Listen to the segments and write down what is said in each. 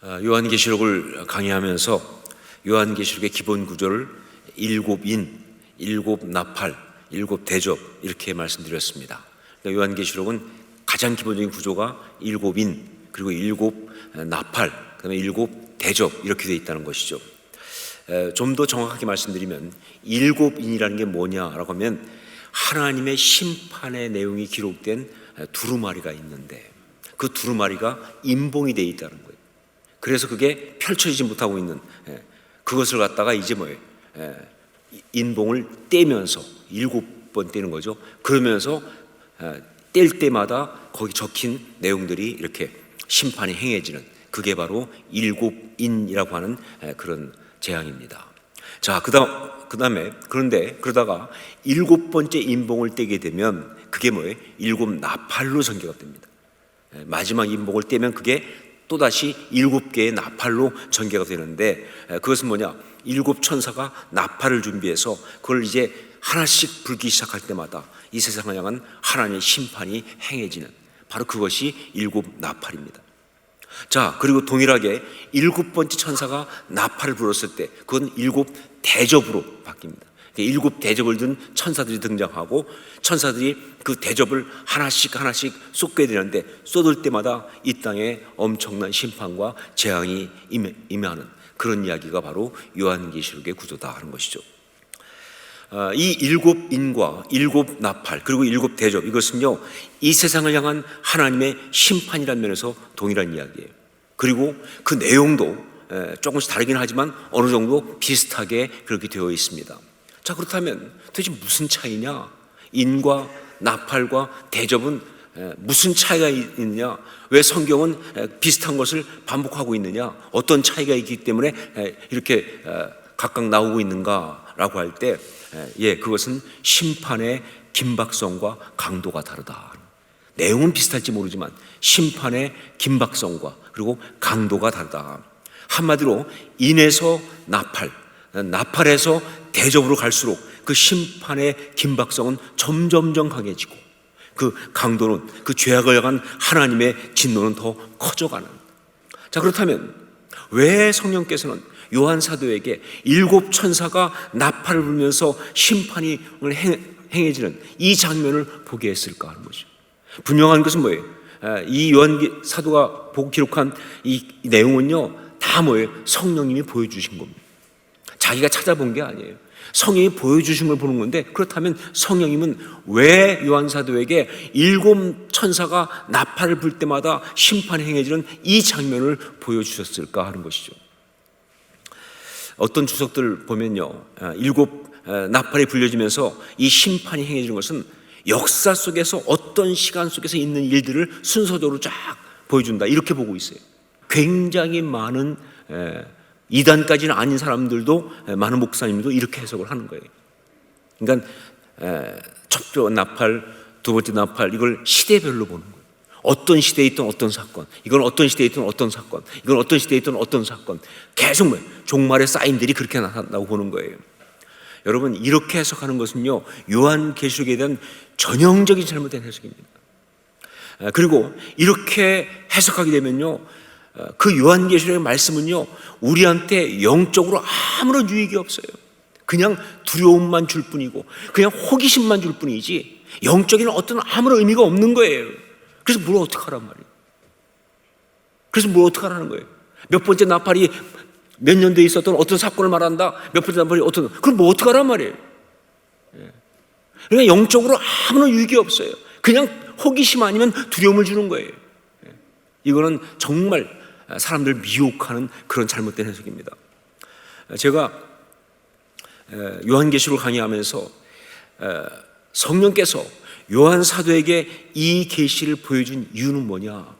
요한계시록을 강의하면서 요한계시록의 기본 구조를 일곱 인, 일곱 나팔, 일곱 대접 이렇게 말씀드렸습니다. 그러니까 요한계시록은 가장 기본적인 구조가 일곱 인, 그리고 일곱 나팔, 그다음에 일곱 대접 이렇게 되어 있다는 것이죠. 좀 더 정확하게 말씀드리면 일곱 인이라는 게 뭐냐라고 하면 하나님의 심판의 내용이 기록된 두루마리가 있는데 그 두루마리가 임봉이 되어 있다는 거예요. 그래서 그게 펼쳐지지 못하고 있는 그것을 갖다가 이제 인봉을 떼면서 일곱 번 떼는 거죠. 그러면서 뗄 때마다 거기 적힌 내용들이 이렇게 심판이 행해지는 그게 바로 일곱 인이라고 하는 그런 재앙입니다. 자, 그다음에 그런데 그러다가 일곱 번째 인봉을 떼게 되면 그게 뭐예요? 일곱 나팔로 전개가 됩니다. 마지막 인봉을 떼면 그게 또다시 일곱 개의 나팔로 전개가 되는데 그것은 뭐냐? 일곱 천사가 나팔을 준비해서 그걸 이제 하나씩 불기 시작할 때마다 이 세상을 향한 하나님의 심판이 행해지는 바로 그것이 일곱 나팔입니다. 자, 그리고 동일하게 일곱 번째 천사가 나팔을 불었을 때 그건 일곱 대접으로 바뀝니다. 일곱 대접을 든 천사들이 등장하고 천사들이 그 대접을 하나씩 쏟게 되는데 쏟을 때마다 이 땅에 엄청난 심판과 재앙이 임하는 그런 이야기가 바로 요한계시록의 구조다 하는 것이죠. 이 일곱 인과 일곱 나팔 그리고 일곱 대접 이것은요 이 세상을 향한 하나님의 심판이라는 면에서 동일한 이야기예요. 그리고 그 내용도 조금씩 다르긴 하지만 어느 정도 비슷하게 그렇게 되어 있습니다. 자, 그렇다면 도대체 무슨 차이냐? 인과 나팔과 대접은 무슨 차이가 있느냐? 왜 성경은 비슷한 것을 반복하고 있느냐? 어떤 차이가 있기 때문에 이렇게 각각 나오고 있는가라고 할 때 그것은 심판의 긴박성과 강도가 다르다. 내용은 비슷할지 모르지만 심판의 긴박성과 그리고 강도가 다르다. 한마디로 인에서 나팔, 나팔에서 대접으로 갈수록 그 심판의 긴박성은 점점점 강해지고 그 강도는 그 죄악을 향한 하나님의 진노는 더 커져가는. 자, 그렇다면 왜 성령께서는 요한 사도에게 일곱 천사가 나팔을 불면서 심판이 행해지는 이 장면을 보게 했을까 하는 거죠. 분명한 것은 뭐예요? 이 요한 사도가 보고 기록한 이 내용은요 다 뭐예요? 성령님이 보여주신 겁니다. 자기가 찾아본 게 아니에요. 성령이 보여주신 걸 보는 건데 그렇다면 성령님은 왜 요한 사도에게 일곱 천사가 나팔을 불 때마다 심판이 행해지는 이 장면을 보여주셨을까 하는 것이죠. 어떤 주석들 보면요 일곱 나팔이 불려지면서 이 심판이 행해지는 것은 역사 속에서 어떤 시간 속에서 있는 일들을 순서적으로 쫙 보여준다 이렇게 보고 있어요. 굉장히 많은 이단까지는 아닌 사람들도 많은 목사님들도 이렇게 해석을 하는 거예요. 그러니까 첫 번째 나팔, 두 번째 나팔 이걸 시대별로 보는 거예요. 어떤 시대에 있던 어떤 사건, 이건 어떤 시대에 있던 어떤 사건, 이건 어떤 시대에 있던 어떤 사건 계속 종말의 사인들이 그렇게 나타나고 보는 거예요. 여러분 이렇게 해석하는 것은요 요한계시록에 대한 전형적인 잘못된 해석입니다. 그리고 이렇게 해석하게 되면요 그 요한계시록의 말씀은요 우리한테 영적으로 아무런 유익이 없어요. 그냥 두려움만 줄 뿐이고 그냥 호기심만 줄 뿐이지 영적인 어떤 아무런 의미가 없는 거예요. 그래서 뭘 어떡하란 말이에요. 그래서 뭘 어떡하라는 거예요. 몇 번째 나팔이 몇 년도에 있었던 어떤 사건을 말한다. 몇 번째 나팔이 어떤 그럼 뭐 어떡하란 말이에요. 그러니까 영적으로 아무런 유익이 없어요. 그냥 호기심 아니면 두려움을 주는 거예요. 이거는 정말 사람들 미혹하는 그런 잘못된 해석입니다. 제가 요한계시록 강의하면서 성령께서 요한 사도에게 이 계시를 보여준 이유는 뭐냐?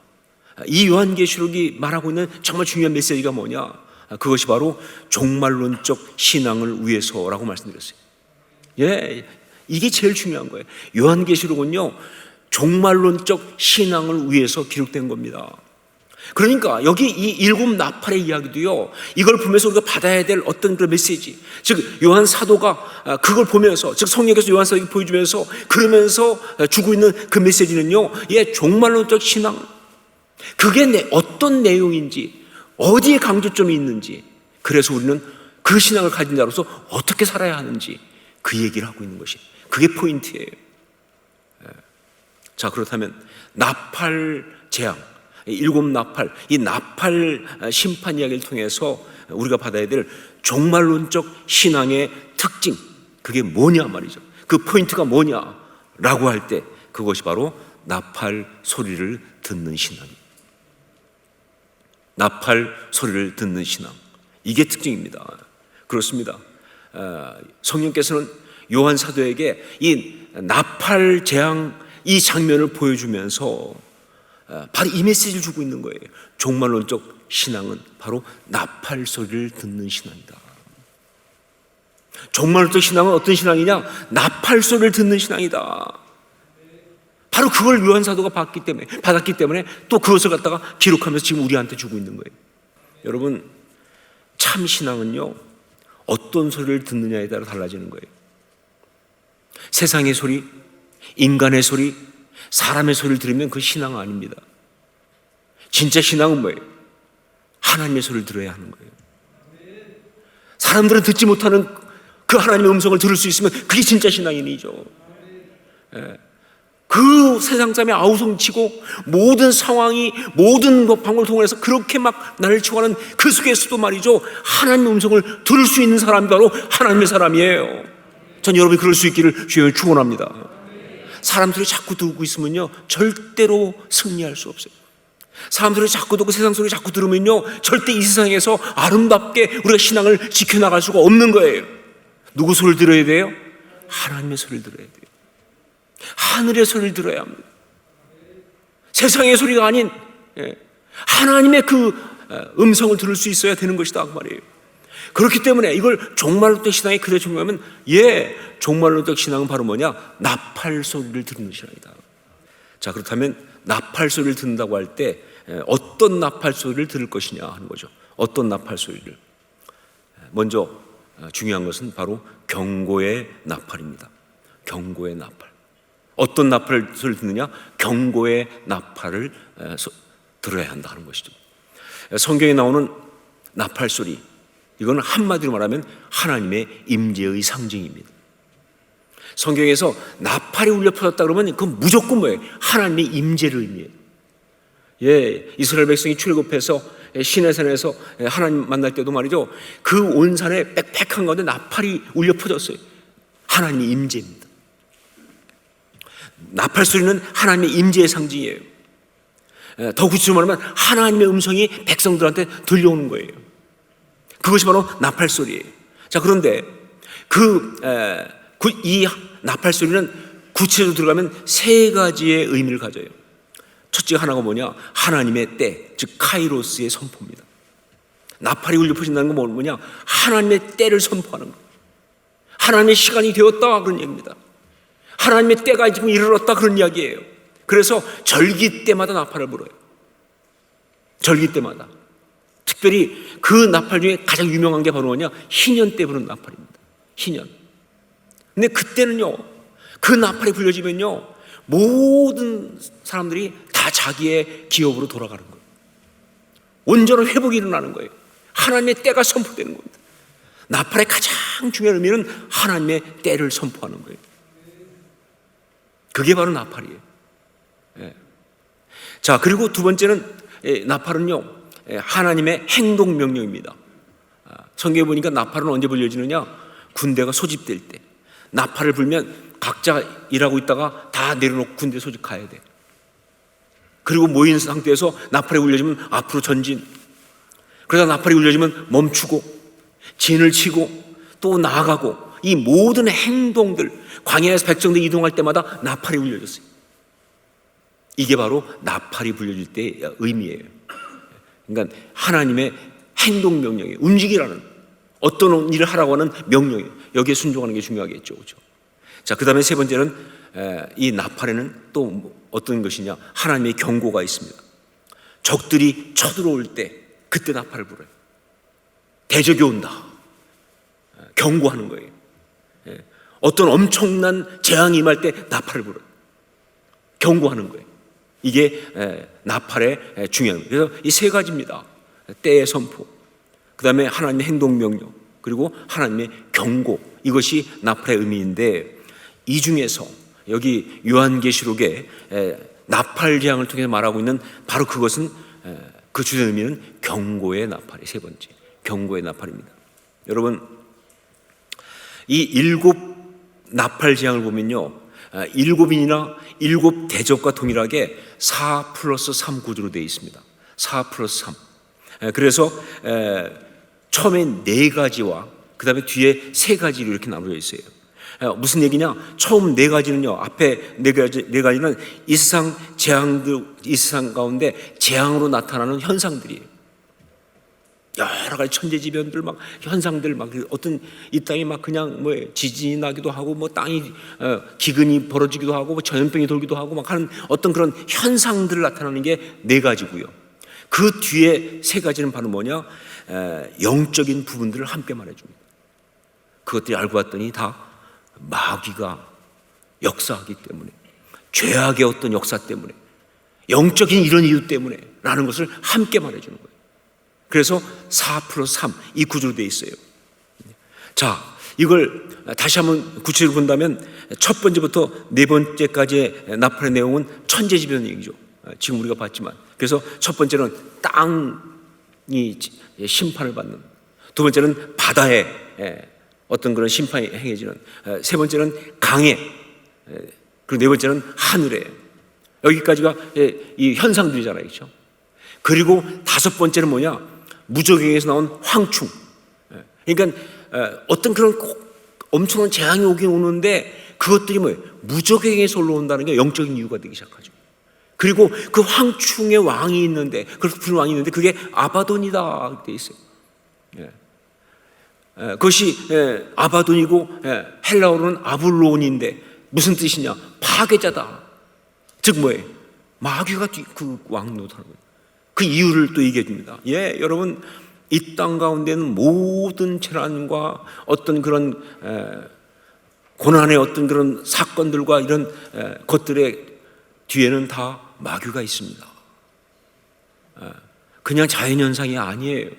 이 요한계시록이 말하고 있는 정말 중요한 메시지가 뭐냐? 그것이 바로 종말론적 신앙을 위해서라고 말씀드렸어요. 이게 제일 중요한 거예요. 요한계시록은요 종말론적 신앙을 위해서 기록된 겁니다. 그러니까 여기 이 일곱 나팔의 이야기도요 이걸 보면서 우리가 받아야 될 어떤 그런 메시지, 즉 요한 사도가 그걸 보면서, 즉 성령께서 요한 사도에게 보여주면서 그러면서 주고 있는 그 메시지는요 종말론적 신앙, 그게 어떤 내용인지 어디에 강조점이 있는지, 그래서 우리는 그 신앙을 가진 자로서 어떻게 살아야 하는지 그 얘기를 하고 있는 것이, 그게 포인트예요. 자, 그렇다면 나팔 재앙, 일곱 나팔, 이 나팔 심판 이야기를 통해서 우리가 받아야 될 종말론적 신앙의 특징, 그게 뭐냐 말이죠. 그 포인트가 뭐냐라고 할 때 그것이 바로 나팔 소리를 듣는 신앙입니다. 나팔 소리를 듣는 신앙, 이게 특징입니다. 그렇습니다. 성령께서는 요한 사도에게 이 나팔 재앙 이 장면을 보여주면서 바로 이 메시지를 주고 있는 거예요. 종말론적 신앙은 바로 나팔 소리를 듣는 신앙이다. 종말론적 신앙은 어떤 신앙이냐? 나팔 소리를 듣는 신앙이다. 바로 그걸 요한 사도가 받았기 때문에 또 그것을 갖다가 기록하면서 지금 우리한테 주고 있는 거예요. 여러분, 참 신앙은요, 어떤 소리를 듣느냐에 따라 달라지는 거예요. 세상의 소리, 인간의 소리, 사람의 소리를 들으면 그 신앙은 아닙니다. 진짜 신앙은 뭐예요? 하나님의 소리를 들어야 하는 거예요. 사람들은 듣지 못하는 그 하나님의 음성을 들을 수 있으면 그게 진짜 신앙인이죠. 그 세상 사람이 아우성치고 모든 상황이 모든 방법을 통해서 그렇게 막 나를 치고 하는 그 속에서도 말이죠, 하나님의 음성을 들을 수 있는 사람이 바로 하나님의 사람이에요. 전 여러분이 그럴 수 있기를 주여 축원합니다. 사람들이 자꾸 듣고 있으면요, 절대로 승리할 수 없어요. 사람들이 자꾸 듣고 세상 소리 자꾸 들으면요, 절대 이 세상에서 아름답게 우리가 신앙을 지켜나갈 수가 없는 거예요. 누구 소리를 들어야 돼요? 하나님의 소리를 들어야 돼요. 하늘의 소리를 들어야 합니다. 세상의 소리가 아닌 하나님의 그 음성을 들을 수 있어야 되는 것이다, 그 말이에요. 그렇기 때문에 이걸 종말론적 신앙이 그대로 적용하면, 종말론적 신앙은 바로 뭐냐? 나팔 소리를 듣는 신앙이다. 자, 그렇다면 나팔 소리를 듣는다고 할 때 어떤 나팔 소리를 들을 것이냐 하는 거죠. 어떤 나팔 소리를. 먼저 중요한 것은 바로 경고의 나팔입니다. 경고의 나팔. 어떤 나팔 소리를 듣느냐? 경고의 나팔을 들어야 한다는 것이죠. 성경에 나오는 나팔 소리, 이건 한마디로 말하면 하나님의 임재의 상징입니다. 성경에서 나팔이 울려 퍼졌다 그러면 그건 무조건 뭐예요? 하나님의 임재를 의미해요. 이스라엘 백성이 출애굽해서 시내산에서 하나님 만날 때도 말이죠, 그 온 산에 빽빽한 가운데 나팔이 울려 퍼졌어요. 하나님의 임재입니다. 나팔 소리는 하나님의 임재의 상징이에요. 더 구체적으로 말하면 하나님의 음성이 백성들한테 들려오는 거예요. 그것이 바로 나팔 소리예요. 자, 그런데 이 나팔 소리는 구체적으로 들어가면 세 가지의 의미를 가져요. 첫째 하나가 뭐냐? 하나님의 때, 즉 카이로스의 선포입니다. 나팔이 울려 퍼진다는 건 뭐냐? 하나님의 때를 선포하는 거예요. 하나님의 시간이 되었다, 그런 얘기입니다. 하나님의 때가 지금 이르렀다, 그런 이야기예요. 그래서 절기 때마다 나팔을 불어요. 절기 때마다. 특별히 그 나팔 중에 가장 유명한 게 바로 뭐냐? 희년 때 부르는 나팔입니다. 희년. 근데 그때는요, 그 나팔이 불려지면요, 모든 사람들이 다 자기의 기업으로 돌아가는 거예요. 온전한 회복이 일어나는 거예요. 하나님의 때가 선포되는 겁니다. 나팔의 가장 중요한 의미는 하나님의 때를 선포하는 거예요. 그게 바로 나팔이에요. 자, 그리고 두 번째는 나팔은요, 하나님의 행동 명령입니다. 성경에 보니까 나팔은 언제 불려지느냐? 군대가 소집될 때. 나팔을 불면 각자 일하고 있다가 다 내려놓고 군대 소집 가야 돼. 그리고 모인 상태에서 나팔이 울려지면 앞으로 전진. 그러다 나팔이 울려지면 멈추고 진을 치고 또 나아가고, 이 모든 행동들, 광야에서 백성들이 이동할 때마다 나팔이 울려졌어요. 이게 바로 나팔이 불려질 때의 의미예요. 그러니까 하나님의 행동 명령이에요. 움직이라는, 어떤 일을 하라고 하는 명령이에요. 여기에 순종하는 게 중요하겠죠, 그렇죠? 자, 그 다음에 세 번째는 이 나팔에는 또 어떤 것이냐? 하나님의 경고가 있습니다. 적들이 쳐들어올 때 그때 나팔을 불어요. 대적이 온다, 경고하는 거예요. 어떤 엄청난 재앙이 임할 때 나팔을 불어요. 경고하는 거예요. 이게 나팔의 중요한 거예요. 그래서 이 세 가지입니다. 때의 선포, 그 다음에 하나님의 행동명령, 그리고 하나님의 경고, 이것이 나팔의 의미인데, 이 중에서 여기 요한계시록에 나팔 재앙을 통해서 말하고 있는 바로 그것은, 그 주된 의미는 경고의 나팔이 세 번째, 경고의 나팔입니다. 여러분, 이 일곱 나팔 재앙을 보면요, 일곱인이나 일곱 대접과 동일하게 4+3 구조로 되어 있습니다. 4+3. 그래서 처음에 4가지와 그 다음에 뒤에 3가지로 이렇게 나눠져 있어요. 무슨 얘기냐? 처음 4가지는요, 앞에 4가지는 이 세상 재앙들, 이 세상 가운데 재앙으로 나타나는 현상들이에요. 여러 가지 천재지변들, 막 현상들, 막 어떤 이 땅이 막 그냥 뭐 지진이 나기도 하고, 뭐 땅이 기근이 벌어지기도 하고, 뭐 전염병이 돌기도 하고, 막 하는 어떤 그런 현상들을 나타나는 게 4가지고요. 그 뒤에 3가지는 바로 뭐냐? 영적인 부분들을 함께 말해줍니다. 그것들이 알고 봤더니 다 마귀가 역사하기 때문에, 죄악의 어떤 역사 때문에, 영적인 이런 이유 때문에 라는 것을 함께 말해주는 거예요. 그래서 4+3 이 구조로 되어 있어요. 자, 이걸 다시 한번 구체적으로 본다면 첫 번째부터 4번째까지의 나팔의 내용은 천재지변 얘기죠. 지금 우리가 봤지만, 그래서 첫 번째는 땅이 심판을 받는, 두 번째는 바다에 어떤 그런 심판이 행해지는, 세 번째는 강에, 그리고 네 번째는 하늘에. 여기까지가 이 현상들이잖아요, 그렇죠? 그리고 다섯 번째는 뭐냐? 무적행에서 나온 황충. 그러니까 어떤 그런 엄청난 재앙이 오긴 오는데, 그것들이 뭐예요? 무적행에서 올라온다는 게 영적인 이유가 되기 시작하죠. 그리고 그 황충의 왕이 있는데, 그렇게 부르는 왕이 있는데, 그게 아바돈이다 되어 있어요. 그것이 아바돈이고 헬라어로는 아블론인데 무슨 뜻이냐? 파괴자다. 즉 뭐예요? 마귀가 그 왕 노릇하는 거예요. 그 이유를 또 얘기해 줍니다. 여러분, 이 땅 가운데는 모든 재난과 어떤 그런 고난의 어떤 그런 사건들과 이런 것들의 뒤에는 다 마귀가 있습니다. 그냥 자연현상이 아니에요.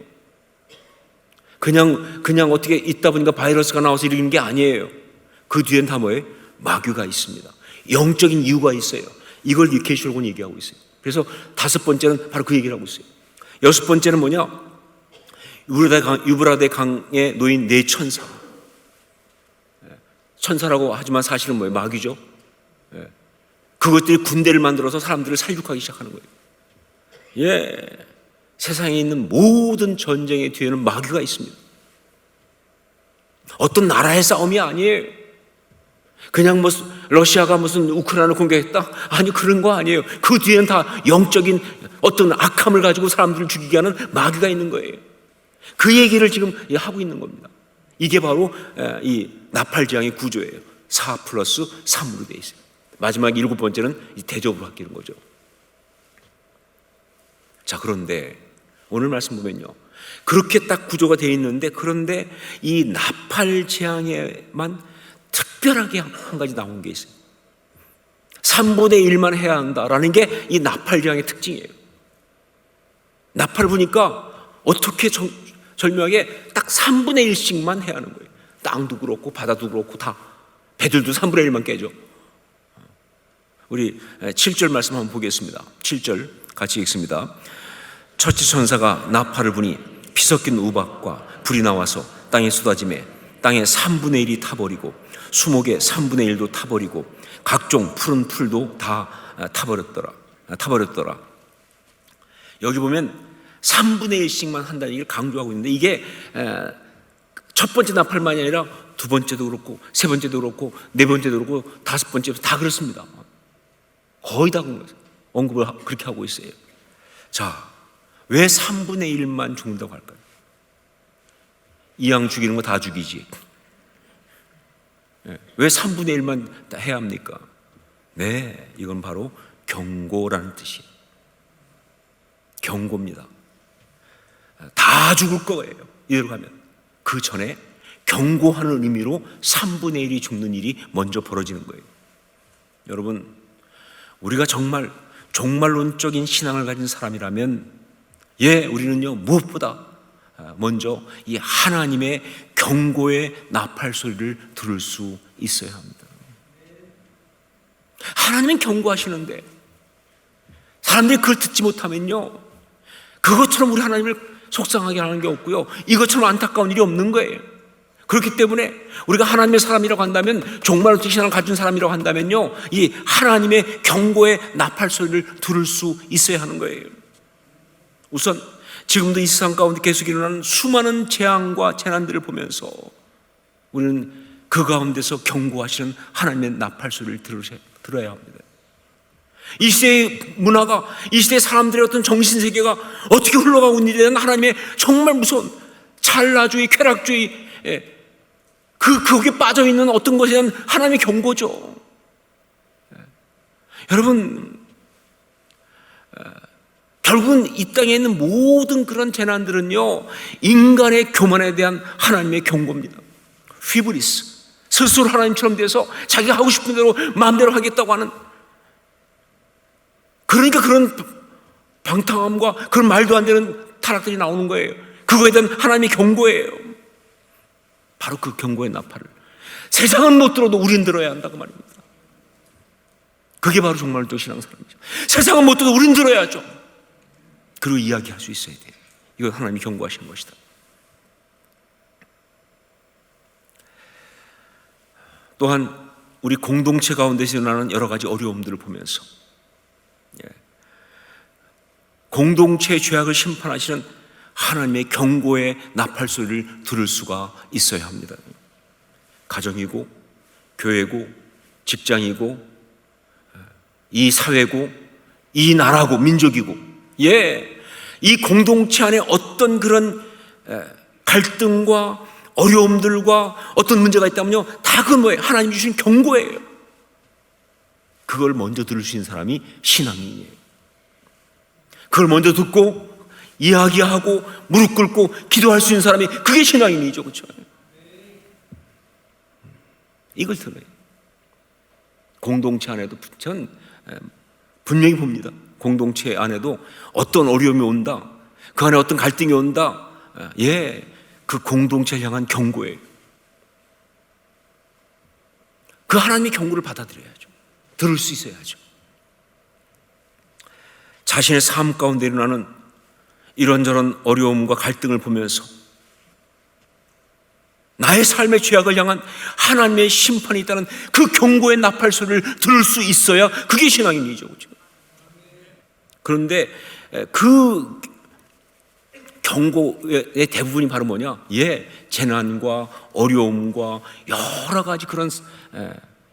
그냥 어떻게 있다 보니까 바이러스가 나와서 일어나는 게 아니에요. 그 뒤엔 다 뭐예요? 마귀가 있습니다. 영적인 이유가 있어요. 이걸 계시록은 얘기하고 있어요. 그래서 다섯 번째는 바로 그 얘기를 하고 있어요. 여섯 번째는 뭐냐? 유브라데 강에 놓인 4천사. 천사라고 하지만 사실은 뭐예요? 마귀죠. 그것들이 군대를 만들어서 사람들을 살육하기 시작하는 거예요. 세상에 있는 모든 전쟁의 뒤에는 마귀가 있습니다. 어떤 나라의 싸움이 아니에요. 그냥 뭐 러시아가 무슨 우크라이나를 공격했다? 아니, 그런 거 아니에요. 그 뒤에는 다 영적인 어떤 악함을 가지고 사람들을 죽이게 하는 마귀가 있는 거예요. 그 얘기를 지금 하고 있는 겁니다. 이게 바로 이 나팔 재앙의 구조예요. 4+3으로 되어 있어요. 마지막 7번째는 이 대접으로 바뀌는 거죠. 자, 그런데 오늘 말씀 보면요, 그렇게 딱 구조가 되어 있는데, 그런데 이 나팔 재앙에만 특별하게 한 가지 나온 게 있어요. 3분의 1만 해야 한다라는 게 이 나팔 재앙의 특징이에요. 나팔을 보니까 어떻게 절묘하게 딱 3분의 1씩만 해야 하는 거예요. 땅도 그렇고 바다도 그렇고 다, 배들도 3분의 1만 깨죠. 우리 7절 말씀 한번 보겠습니다. 7절 같이 읽습니다. 첫째 천사가 나팔을 부니 피 섞인 우박과 불이 나와서 땅에 쏟아지매 땅의 3분의 1이 타버리고 수목의 3분의 1도 타버리고 각종 푸른 풀도 다 타버렸더라. 여기 보면 3분의 1씩만 한다는 얘기를 강조하고 있는데, 이게 첫 번째 나팔만이 아니라 두 번째도 그렇고 세 번째도 그렇고 네 번째도 그렇고 다섯 번째도 다 그렇습니다. 거의 다 언급을 그렇게 하고 있어요. 자, 왜 3분의 1만 죽는다고 할까요? 이양 죽이는 거 다 죽이지. 왜 3분의 1만 다 해야 합니까? 네, 이건 바로 경고라는 뜻이에요. 경고입니다. 다 죽을 거예요, 이대로 가면. 그 전에 경고하는 의미로 3분의 1이 죽는 일이 먼저 벌어지는 거예요. 여러분, 우리가 정말 종말론적인 신앙을 가진 사람이라면 우리는요 무엇보다 먼저 이 하나님의 경고의 나팔 소리를 들을 수 있어야 합니다. 하나님은 경고하시는데 사람들이 그걸 듣지 못하면요, 그것처럼 우리 하나님을 속상하게 하는 게 없고요, 이것처럼 안타까운 일이 없는 거예요. 그렇기 때문에 우리가 하나님의 사람이라고 한다면, 종말의 신앙을 가진 사람이라고 한다면요, 이 하나님의 경고의 나팔 소리를 들을 수 있어야 하는 거예요. 우선 지금도 이 세상 가운데 계속 일어나는 수많은 재앙과 재난들을 보면서 우리는 그 가운데서 경고하시는 하나님의 나팔 소리를 들어야 합니다. 이 시대의 문화가, 이 시대의 사람들의 어떤 정신세계가 어떻게 흘러가고 있는지에 대한 하나님의 정말 무서운 찰나주의, 쾌락주의, 거기에 빠져있는 어떤 것에 대한 하나님의 경고죠. 여러분, 결국은 이 땅에 있는 모든 그런 재난들은요, 인간의 교만에 대한 하나님의 경고입니다. 휘브리스, 스스로 하나님처럼 돼서 자기가 하고 싶은 대로 마음대로 하겠다고 하는, 그러니까 그런 방탕함과 그런 말도 안 되는 타락들이 나오는 거예요. 그거에 대한 하나님의 경고예요. 바로 그 경고의 나팔을 세상은 못 들어도 우린 들어야 한다고 말입니다. 그게 바로 정말 또 신앙사람이죠. 세상은 못 들어도 우린 들어야죠. 그리고 이야기할 수 있어야 돼요. 이건 하나님이 경고하시는 것이다. 또한 우리 공동체 가운데서 일어나는 여러 가지 어려움들을 보면서 공동체의 죄악을 심판하시는 하나님의 경고의 나팔 소리를 들을 수가 있어야 합니다. 가정이고 교회고 직장이고 이 사회고 이 나라고 민족이고, 이 공동체 안에 어떤 그런 갈등과 어려움들과 어떤 문제가 있다면요, 다 그건 뭐예요? 하나님 주신 경고예요. 그걸 먼저 들을 수 있는 사람이 신앙인이에요. 그걸 먼저 듣고 이야기하고 무릎 꿇고 기도할 수 있는 사람이, 그게 신앙인이죠. 그렇죠? 이걸 들어요. 공동체 안에도 전 분명히 봅니다. 공동체 안에도 어떤 어려움이 온다, 그 안에 어떤 갈등이 온다, 그 공동체를 향한 경고예요. 그 하나님의 경고를 받아들여야죠. 들을 수 있어야죠. 자신의 삶 가운데 일어나는 이런저런 어려움과 갈등을 보면서 나의 삶의 죄악을 향한 하나님의 심판이 있다는 그 경고의 나팔 소리를 들을 수 있어야 그게 신앙인이죠. 그렇죠? 그런데 그 경고의 대부분이 바로 뭐냐? 재난과 어려움과 여러 가지 그런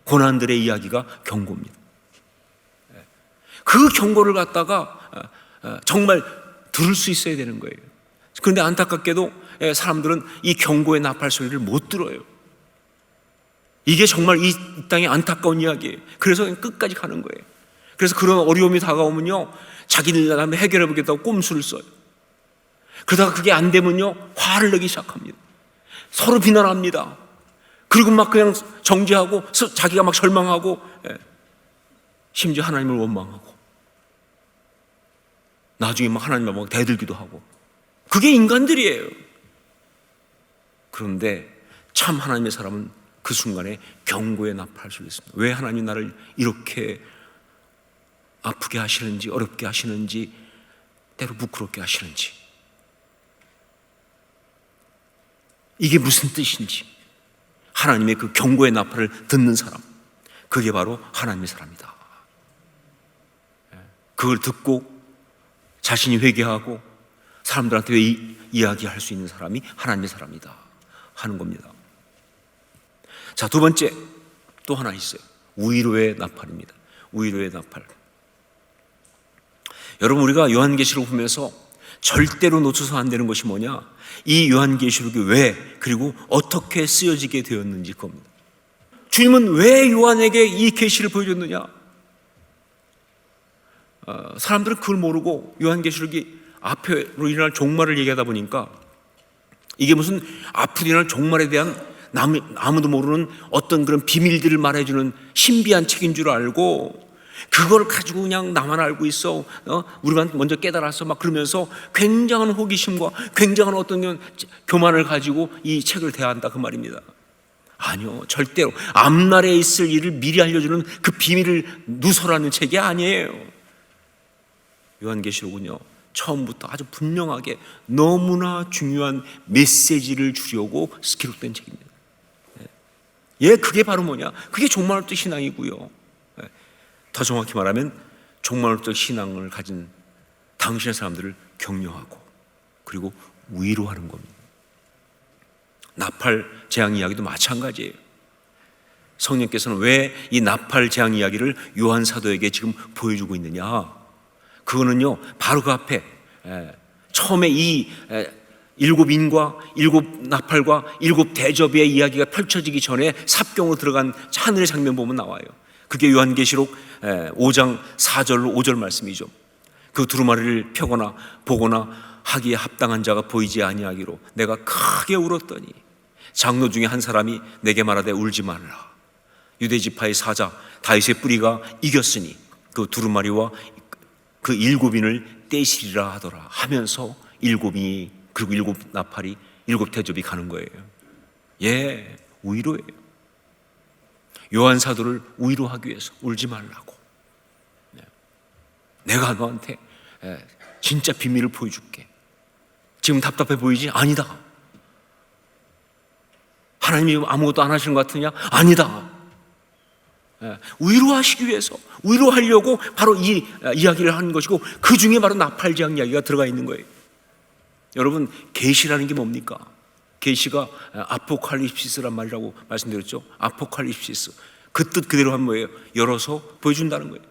고난들의 이야기가 경고입니다. 그 경고를 갖다가 정말 들을 수 있어야 되는 거예요. 그런데 안타깝게도 사람들은 이 경고의 나팔 소리를 못 들어요. 이게 정말 이 땅의 안타까운 이야기예요. 그래서 그냥 끝까지 가는 거예요. 그래서 그런 어려움이 다가오면요, 자기들 한번 해결해 보겠다고 꼼수를 써요. 그러다가 그게 안 되면요, 화를 내기 시작합니다. 서로 비난합니다. 그리고 막 그냥 정죄하고 자기가 막 절망하고, 심지어 하나님을 원망하고, 나중에 막 하나님을 막 대들기도 하고. 그게 인간들이에요. 그런데 참 하나님의 사람은 그 순간에 경고의 나팔 소리를 씁니다. 왜 하나님이 나를 이렇게 아프게 하시는지, 어렵게 하시는지, 때로 부끄럽게 하시는지, 이게 무슨 뜻인지, 하나님의 그 경고의 나팔을 듣는 사람, 그게 바로 하나님의 사람이다. 그걸 듣고 자신이 회개하고 사람들한테 이야기할 수 있는 사람이 하나님의 사람이다 하는 겁니다. 자, 두 번째 또 하나 있어요. 위로의 나팔입니다. 위로의 나팔. 여러분, 우리가 요한계시록 보면서 절대로 놓쳐서 안 되는 것이 뭐냐? 이 요한계시록이 왜, 그리고 어떻게 쓰여지게 되었는지 겁니다. 주님은 왜 요한에게 이 계시를 보여줬느냐? 사람들은 그걸 모르고 요한계시록이 앞으로 일어날 종말을 얘기하다 보니까 이게 무슨 앞으로 일어날 종말에 대한 아무도 모르는 어떤 그런 비밀들을 말해주는 신비한 책인 줄 알고, 그걸 가지고 그냥 나만 알고 있어, 우리만 먼저 깨달았어, 막 그러면서 굉장한 호기심과 굉장한 어떤 교만을 가지고 이 책을 대한다 그 말입니다. 아니요, 절대로 앞날에 있을 일을 미리 알려주는 그 비밀을 누설하는 책이 아니에요. 요한계시록은요, 처음부터 아주 분명하게 너무나 중요한 메시지를 주려고 기록된 책입니다. 예, 그게 바로 뭐냐? 그게 종말론적 신앙이고요. 더 정확히 말하면 종말론적 신앙을 가진 당신의 사람들을 격려하고 그리고 위로하는 겁니다. 나팔 재앙 이야기도 마찬가지예요. 성령께서는 왜 이 나팔 재앙 이야기를 요한 사도에게 지금 보여주고 있느냐? 그거는요, 바로 그 앞에 처음에 이 일곱 인과 일곱 나팔과 일곱 대접의 이야기가 펼쳐지기 전에 삽경으로 들어간 하늘의 장면 보면 나와요. 그게 요한계시록 5장 4절로 5절 말씀이죠. 그 두루마리를 펴거나 보거나 하기에 합당한 자가 보이지 아니하기로 내가 크게 울었더니 장로 중에 한 사람이 내게 말하되 울지 말라. 유대지파의 사자 다윗의 뿌리가 이겼으니 그 두루마리와 그 일곱인을 떼시리라 하더라 하면서 일곱인이 그리고 일곱 나팔이 일곱 대접이 가는 거예요. 예, 위로예요. 요한 사도를 위로하기 위해서 울지 말라고. 내가 너한테 진짜 비밀을 보여줄게. 지금 답답해 보이지? 아니다. 하나님이 아무것도 안 하시는 것 같으냐? 아니다. 위로하시기 위해서, 위로하려고 바로 이 이야기를 하는 것이고, 그 중에 바로 나팔재앙 이야기가 들어가 있는 거예요. 여러분, 계시라는 게 뭡니까? 계시가 아포칼립시스란 말이라고 말씀드렸죠. 아포칼립시스, 그 뜻 그대로 하면 뭐예요? 열어서 보여준다는 거예요.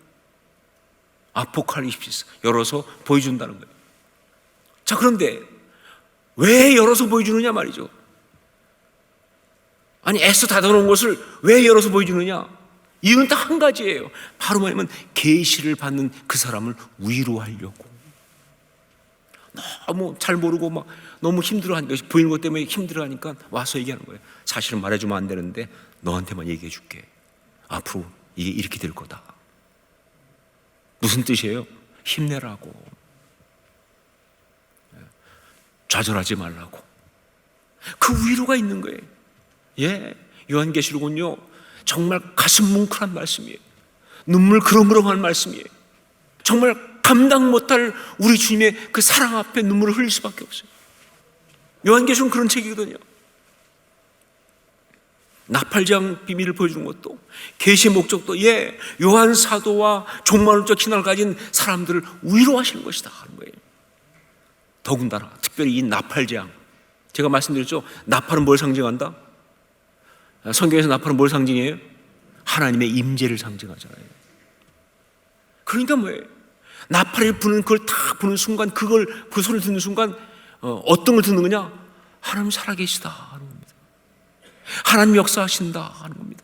아포칼립시스, 열어서 보여준다는 거예요. 자, 그런데 왜 열어서 보여주느냐 말이죠. 아니, 애써 닫아놓은 것을 왜 열어서 보여주느냐? 이유는 딱 한 가지예요. 바로 뭐냐면 계시를 받는 그 사람을 위로하려고. 너무 잘 모르고 막 너무 힘들어하니까, 보이는 것 때문에 힘들어하니까 와서 얘기하는 거예요. 사실은 말해주면 안 되는데 너한테만 얘기해 줄게. 앞으로 이게 이렇게 될 거다. 무슨 뜻이에요? 힘내라고, 좌절하지 말라고. 그 위로가 있는 거예요. 예, 요한계시록은요 정말 가슴 뭉클한 말씀이에요. 눈물 그렁그렁한 말씀이에요. 정말 감당 못할 우리 주님의 그 사랑 앞에 눈물을 흘릴 수밖에 없어요. 요한계시록은 그런 책이거든요. 나팔재앙 비밀을 보여주는 것도, 계시의 목적도, 예, 요한 사도와 종말론적 신앙을 가진 사람들을 위로하시는 것이다 하는 거예요. 더군다나 특별히 이 나팔재앙, 제가 말씀드렸죠. 나팔은 뭘 상징한다? 성경에서 나팔은 뭘 상징해요? 하나님의 임재를 상징하잖아요. 그러니까 뭐예요? 나팔을 부는, 그걸 탁 부는 순간, 그 소리를 듣는 순간 어떤 걸 듣는 거냐? 하나님 살아계시다 하는 겁니다. 하나님 역사하신다 하는 겁니다.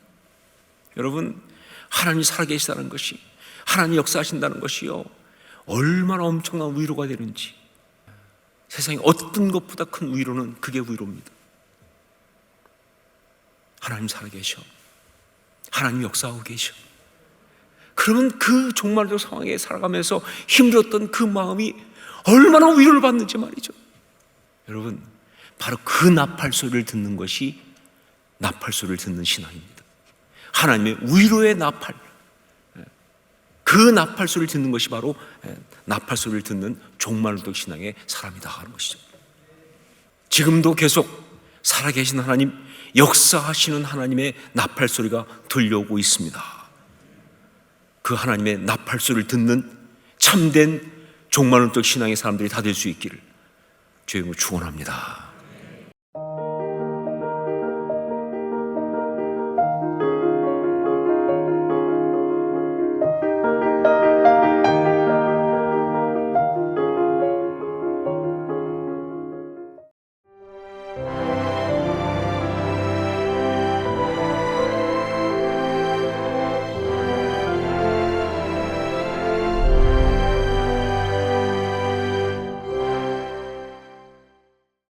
여러분, 하나님이 살아계시다는 것이, 하나님 역사하신다는 것이요, 얼마나 엄청난 위로가 되는지. 세상에 어떤 것보다 큰 위로는 그게 위로입니다. 하나님 살아계셔. 하나님 역사하고 계셔. 그러면 그 종말적 상황에 살아가면서 힘들었던 그 마음이 얼마나 위로를 받는지 말이죠. 여러분, 바로 그 나팔 소리를 듣는 것이 나팔 소리를 듣는 신앙입니다. 하나님의 위로의 나팔, 그 나팔 소리를 듣는 것이 바로 나팔 소리를 듣는 종말론적 신앙의 사람이다 하는 것이죠. 지금도 계속 살아계신 하나님, 역사하시는 하나님의 나팔 소리가 들려오고 있습니다. 그 하나님의 나팔 소리를 듣는 참된 종말론적 신앙의 사람들이 다 될 수 있기를 주의 이름으로 축원합니다.